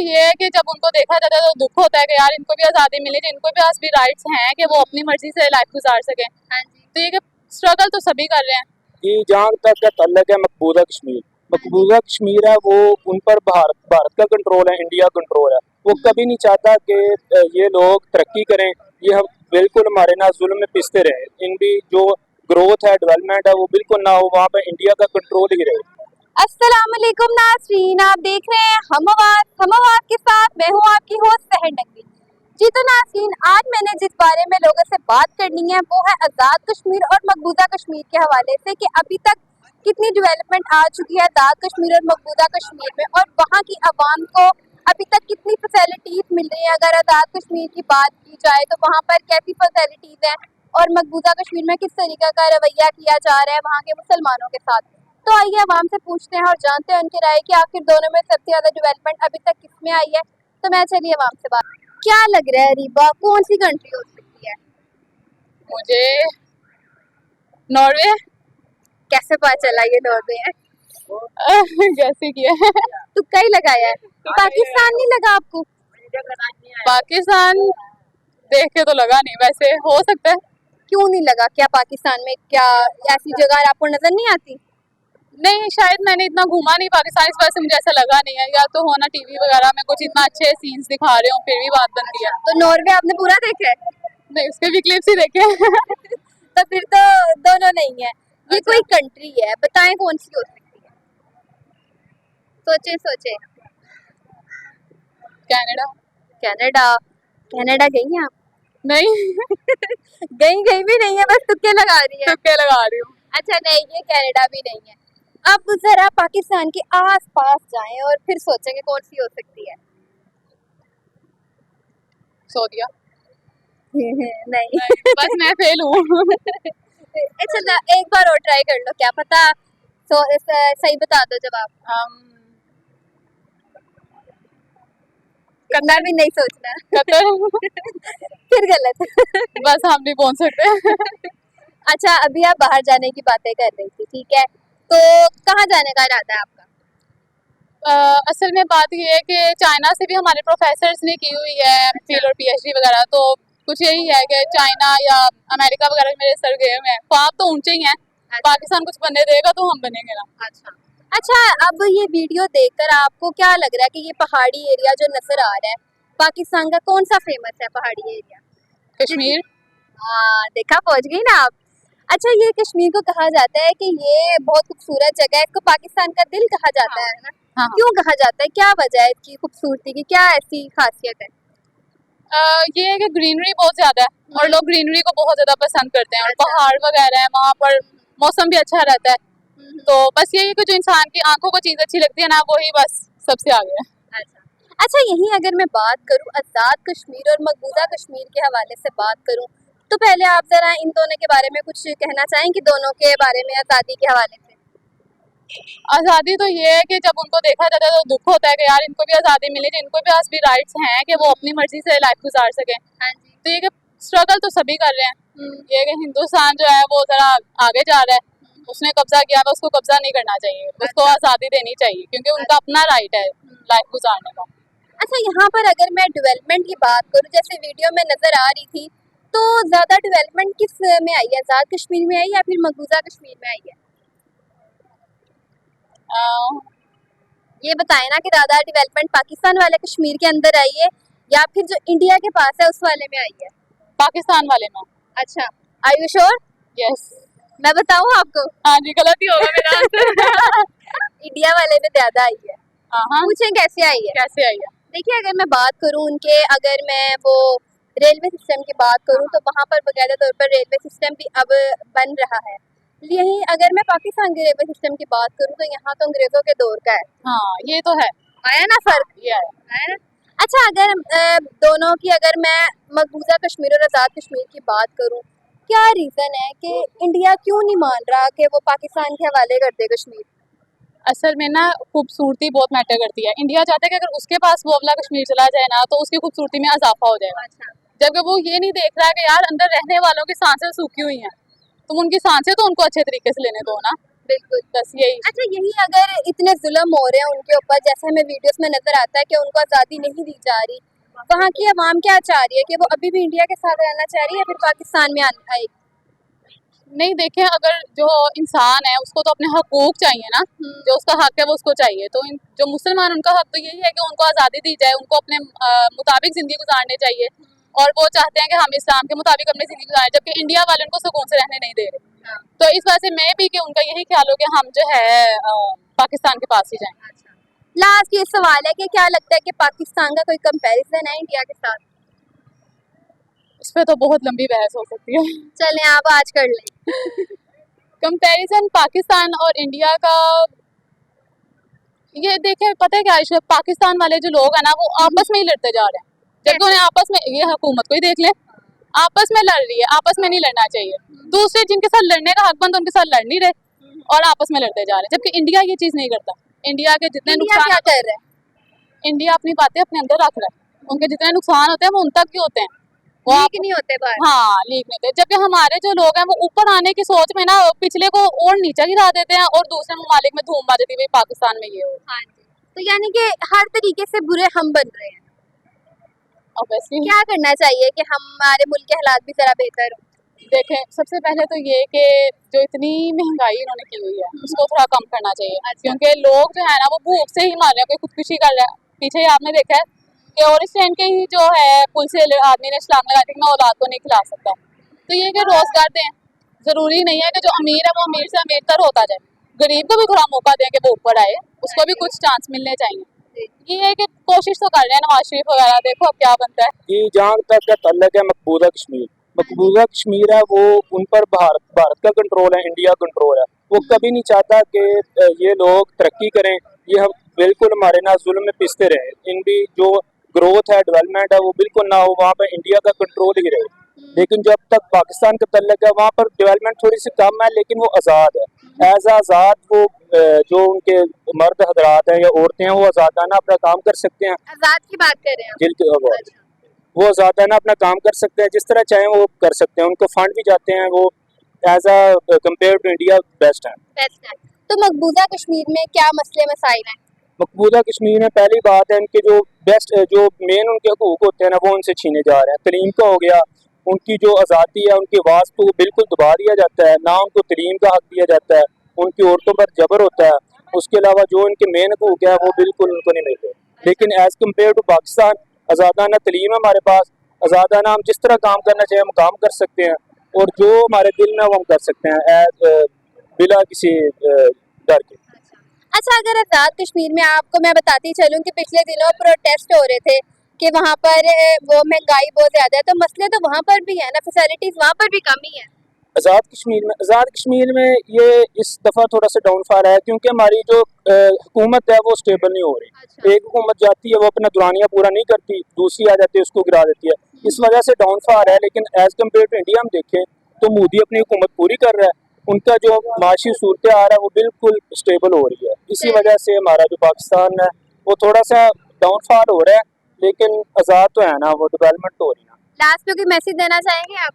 ये है कि जब उनको देखा जाता है तो दुख होता है कि यार इनको भी आज़ादी मिली, इनको भी आज भी राइट्स हैं कि वो अपनी मर्जी से लाइफ गुजार सकें। हाँ जी। तो ये कि स्ट्रगल तो सभी कर रहे हैं। कि जहाँ तक का तल्लक है मकबूजा कश्मीर, मकबूजा कश्मीर है वो उन पर भारत का कंट्रोल है, इंडिया कंट्रोल है। वो कभी नहीं चाहता कि ये लोग तरक्की करें, ये हम बिल्कुल हमारे ना जुल्म में पिसते रहे। इनकी जो ग्रोथ है, डेवलपमेंट है, वो बिल्कुल ना हो, वहाँ पे इंडिया का कंट्रोल ही रहे। अस्सलाम वालेकुम नाज़रीन, आप देख रहे हैं हम आवाज़ के साथ मैं हूँ आपकी होस्ट सहर नकवी। जी तो नाज़रीन, आज मैंने जिस बारे में लोगों से बात करनी है वो है आज़ाद कश्मीर और मकबूजा कश्मीर के हवाले से कि अभी तक कितनी डेवलपमेंट आ चुकी है आज़ाद कश्मीर और मकबूजा कश्मीर में, और वहाँ की आवाम को अभी तक कितनी फैसिलिटीज़ मिल रही है। अगर आज़ाद कश्मीर की बात की जाए तो वहाँ पर कैसी फैसिलिटीज़ हैं और मकबूजा कश्मीर में किस तरीके का रवैया किया जा रहा है वहाँ के मुसलमानों के साथ। तो आइए आवाम से पूछते हैं और जानते हैं उनकी राय कि आखिर दोनों में सबसे ज्यादा डेवलपमेंट अभी तक किसमें आई है। तो मैं चलिए आवाम से बात, क्या लग रहा है रीबा, कौन सी कंट्री हो सकती है? मुझे नॉर्वे। कैसे पता चला ये नॉर्वे है? कैसे किया है? तुक्का ही लगाया है। पाकिस्तान नहीं लगा आपको? पाकिस्तान देख के तो लगा नहीं, वैसे हो सकता है। क्यों नहीं लगा? क्या पाकिस्तान में क्या ऐसी जगह आपको नजर नहीं आती? नहीं, शायद मैंने इतना घूमा नहीं पाकिस्तान, इस वजह से मुझे ऐसा लगा नहीं है। या तो होना टीवी वगैरह में कुछ इतना अच्छे सीन्स दिखा रहे हो फिर भी बात बनती है। तो नॉर्वे आपने पूरा देखा है? नहीं, उसके भी क्लिप्स ही देखे हैं। तो फिर तो दोनों नहीं है। ये अच्छा। कोई कंट्री है, बताएं कौन सी हो सकती है? सोचे सोचे। कनाडा। कनाडा? कनाडा गई हैं आप? नहीं। गई भी नहीं है, बस तुक्के लगा रही है। तुक्के लगा रही हूँ। अच्छा नहीं, ये कनाडा भी नहीं है। अब जरा पाकिस्तान के आस पास जाएं और फिर सोचेंगे कौन सी हो सकती है। सऊदीया। नहीं। बस मैं फेल हूँ। अच्छा एक बार और ट्राई कर लो, क्या पता सही बता दो जवाब। करना भी नहीं सोचना। कतर। फिर गलत। बस हम नहीं पहुँच सकते। अच्छा अभी आप बाहर जाने की बातें कर रही थी, ठीक है, तो कहाँ जाने का इरादा है आपका? असल में बात ये है कि चाइना से भी हमारे प्रोफेसर्स ने की हुई है फील्ड और पीएचडी वगैरह, तो कुछ यही है कि चाइना या अमेरिका वगैरह मेरे सर गए हुए हैं। ख्वाब तो ऊंचे ही हैं। पाकिस्तान कुछ बनने देगा तो हम बनेंगे ना। अच्छा अब ये वीडियो देखकर आपको क्या लग रहा है कि ये पहाड़ी एरिया जो नजर आ रहा है, पाकिस्तान का कौन सा फेमस है पहाड़ी एरिया? कश्मीर। हाँ देखा, पहुंच गई ना आप। अच्छा ये कश्मीर को कहा जाता है कि ये बहुत खूबसूरत जगह है, इसको पाकिस्तान का दिल कहा जाता है ना? हाँ। क्यों कहा जाता है, क्या वजह है इसकी खूबसूरती की, क्या ऐसी खासियत है? ये है कि ग्रीनरी बहुत ज्यादा है और लोग ग्रीनरी को बहुत ज्यादा पसंद करते हैं, और पहाड़ वगैरह है वहाँ पर, मौसम भी अच्छा रहता है। तो बस यही कि जो इंसान की आंखों को चीज अच्छी लगती है ना, वही बस सबसे आगे है। अच्छा यहीं अगर मैं बात करूं आज़ाद कश्मीर और मकबूजा कश्मीर के हवाले से बात करूं, तो पहले आप जरा इन दोनों के बारे में कुछ कहना चाहें कि दोनों के बारे में आज़ादी के हवाले से। आज़ादी तो ये है कि जब उनको देखा जाता है तो दुख होता है कि यार इनको भी आज़ादी मिली, इनको भी आज भी राइट्स हैं कि वो अपनी मर्जी से लाइफ गुजार सकें। हाँ जी। तो ये कि स्ट्रगल तो सभी कर रहे हैं। ये कि हिंदुस्तान जो है वो जरा आगे जा रहा है, उसने कब्जा किया तो उसको कब्जा नहीं करना चाहिए, उसको आज़ादी देनी चाहिए क्योंकि उनका अपना राइट है लाइफ गुजारने का। अच्छा यहाँ पर अगर मैं डेवलपमेंट की बात करूँ, जैसे वीडियो में नजर आ रही थी, तो ज्यादा डेवलपमेंट किस में आई है, आज़ाद कश्मीर में आई या फिर मकबूजा कश्मीर में आई है? ये बताए ना कि ज्यादा डेवलपमेंट पाकिस्तान वाले कश्मीर के अंदर आई है या फिर जो इंडिया के पास है उस वाले में आई है? पाकिस्तान वाले में। अच्छा, आर यू श्योर? यस। मैं बताऊँ आपको? हाँ जी, गलत ही होगा मेरा आंसर। इंडिया वाले में ज्यादा आई है। हाँ। पूछें कैसे आई है? कैसे आई है? देखिए अगर मैं बात करूं उनके, अगर मैं वो रेलवे सिस्टम की बात करूं तो वहाँ पर बाकायदा तौर पर रेलवे सिस्टम भी अब बन रहा है। यही अगर मैं पाकिस्तान के रेलवे सिस्टम की बात करूं तो यहाँ तो अंग्रेजों के दौर का है। हाँ ये तो है। आया ना फर्क? ये आया ना। अच्छा अगर दोनों की, अगर मैं मकबूजा कश्मीर और आज़ाद कश्मीर की बात करूं, क्या रीज़न है कि इंडिया क्यों नहीं मान रहा कि वो पाकिस्तान के हवाले कर दे कश्मीर? असल में ना खूबसूरती बहुत मैटर करती है। इंडिया चाहता है कि अगर उसके पास वो वाला कश्मीर चला जाए ना तो उसकी खूबसूरती में इजाफा हो जाएगा। अच्छा। जबकि वो ये नहीं देख रहा है कि यार अंदर रहने वालों की सांसें सूखी हुई हैं, तुम उनकी सांसें तो उनको अच्छे तरीके से लेने दो ना। बिल्कुल। बस यही। अच्छा, यही अगर इतने जुल्म हो रहे हैं उनके ऊपर, जैसे हमें वीडियोस में नजर आता है कि उनको आज़ादी नहीं दी जा रही, वहाँ की आवाम क्या चाह रही है कि वो अभी भी इंडिया के साथ रहना चाह रही है या फिर पाकिस्तान में आना आएगी? नहीं देखें, अगर जो इंसान है उसको तो अपने हकूक चाहिए ना, जो उसका हक है वो उसको चाहिए। तो जो मुसलमान, उनका हक तो यही है कि उनको आज़ादी दी जाए, उनको अपने मुताबिक ज़िंदगी गुजारनी चाहिए, और वो चाहते हैं कि हम इस्लाम के मुताबिक अपनी ज़िंदगी गुजारें, जबकि इंडिया वाले उनको सुकून से रहने नहीं दे रहे। तो इस वजह से मैं भी कि उनका यही ख्याल हो कि हम जो है पाकिस्तान के पास ही जाएं। लास्ट ये सवाल है कि क्या लगता है कि पाकिस्तान का कोई कंपैरिजन है इंडिया के साथ? इस पर तो बहुत लंबी बहस हो सकती है। चलें आप आज कर लें। कंपैरिजन पाकिस्तान और इंडिया का, ये देखें, पता है क्या आयशा, पाकिस्तान वाले जो लोग हैं ना वो आपस में ही लड़ते जा रहे हैं, जबकि उन्हें आपस में, ये हुकूमत को ही देख लें, आपस में लड़ रही है, आपस में नहीं लड़ना चाहिए। दूसरे जिनके साथ लड़ने का हक बंद, उनके साथ लड़ नहीं रहे और आपस में लड़ते जा रहे हैं, जबकि इंडिया ये चीज नहीं करता। इंडिया के जितने इंडिया क्या कर रहा है? इंडिया अपनी बातें अपने अंदर रख रहा है, उनके जितने नुकसान होते हैं वो उन तक ही होते हैं, वो लीक नहीं होते बाहर। हाँ लीक नहीं होते। जबकि हमारे जो लोग हैं वो ऊपर आने की सोच में ना पिछले को और नीचे गिरा देते हैं और दूसरे ममालिक में धूम मचाती हुई पाकिस्तान में ये हो। हाँ जी, तो यानी कि हर तरीके से बुरे हम बन रहे हैं। ऑब्वियसली क्या करना चाहिए कि हमारे मुल्क के हालात भी जरा बेहतर हो? देखें, सबसे पहले तो ये कि जो इतनी महंगाई इन्होंने की हुई है उसको थोड़ा कम करना चाहिए, क्योंकि लोग जो है ना वो भूख से ही मार रहे हैं, कोई खुदकुशी कर रहा है। पीछे ही आपने देखा है कि ओरिस्टैंड के ही जो है पुल से आदमी ने छलांग लगा दी कि मैं औलाद को नहीं खिला सकता। तो ये कि रोजगार दें, जरूरी नहीं है कि जो अमीर है वो अमीर से अमीर तर होता जाए, गरीब को भी थोड़ा मौका दें कि वो ऊपर आए, उसको भी कुछ चांस मिलने चाहिए। ये है कि कोशिश तो कर रहे हैं नवाज शरीफ वगैरह, देखो अब क्या बनता है। ये जहाँ तक का तल्लक है मकबूजा कश्मीर, मकबूजा कश्मीर है वो उन पर भारत का कंट्रोल है, इंडिया कंट्रोल है। वो कभी नहीं चाहता कि ये लोग तरक्की करें, ये हम बिल्कुल हमारे ना जुल्म में पिसते रहे। इनकी जो ग्रोथ है, डेवलपमेंट है, वो बिल्कुल ना हो, वहाँ पर इंडिया का कंट्रोल ही रहे। लेकिन जब तक पाकिस्तान का तल्लक है वहाँ पर डेवलपमेंट थोड़ी सी कम है, लेकिन वो आज़ाद है। एज आज़ाद वो जो उनके मर्द हजरात हैं या औरतें हैं वो आज़ादाना अपना काम कर सकते हैं। आजाद की बात कर रहे हैं जिनके वो आज़ादाना अपना काम कर सकते हैं, जिस तरह चाहें वो कर सकते हैं, उनको फंड भी जाते हैं, वो as a compare to India best है। तो मकबूजा कश्मीर में क्या मसले मसाइल हैं? मकबूजा कश्मीर में पहली बात है इनके जो बेस्ट जो मेन उनके हकूक होते हैं ना वो उनसे छीने जा रहे हैं। तलीम का हो गया, उनकी जो आज़ादी है, उनकी आवाज़ को बिल्कुल दबा दिया जाता है, ना उनको तलीम का हक दिया जाता है, उनकी औरतों पर जबर होता है। उसके अलावा जो उनके मेन हकूक है वो बिल्कुल उनको नहीं मिलते। लेकिन एज कम्पेयर टू पाकिस्तान आज़ादाना तलीम है हमारे पास, आज़ादाना हम जिस तरह काम करना चाहिए हम काम कर सकते हैं, और जो हमारे दिल में वो हम कर सकते हैं बिला किसी डर के। अच्छा, अगर आजाद कश्मीर में आपको मैं बताती चलूं कि पिछले दिनों प्रोटेस्ट हो रहे थे कि वहाँ पर वो महंगाई बहुत ज्यादा है, तो मसले तो वहाँ पर भी है ना, फैसिलिटीज वहाँ पर भी कमी है। आज़ाद कश्मीर में ये इस दफ़ा थोड़ा सा डाउनफॉल है, क्योंकि हमारी जो हुकूमत है वो स्टेबल नहीं हो रही। एक हुकूमत जाती है वो अपना दुरानिया पूरा नहीं करती, दूसरी आ जाती है उसको गिरा देती है, इस वजह से डाउनफॉल है। लेकिन एज कम्पेयर टू इंडिया हम देखें तो मोदी अपनी हुकूमत पूरी कर रहा है, उनका जो माशी सूरत आ रहा है वो बिल्कुल स्टेबल हो रही है। इसी वजह से हमारा जो पाकिस्तान है वो थोड़ा सा डाउनफॉल हो रहा है, लेकिन आज़ाद तो है ना, वो डेवलपमेंट तो हो रही है। लास्ट में कोई मैसेज देना चाहेंगे आप?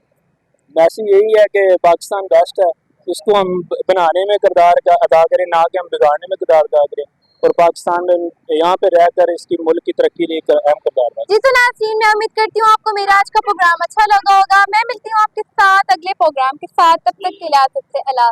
मैसेज यही है कि पाकिस्तान बेस्ट है, इसको हम बनाने में किरदार अदा करें, ना कि हम बिगाड़ने में किरदार अदा करें, और पाकिस्तान में यहाँ पे रहकर इसकी मुल्क की तरक्की लिए अहम किरदार अदा करें। जी तो नाज़रीन, मैं उम्मीद करती हूँ आपको मेरा आज का प्रोग्राम अच्छा लगा होगा। मैं मिलती हूँ आपके साथ अगले प्रोग्राम के साथ, तब तक के लिए अल्लाह।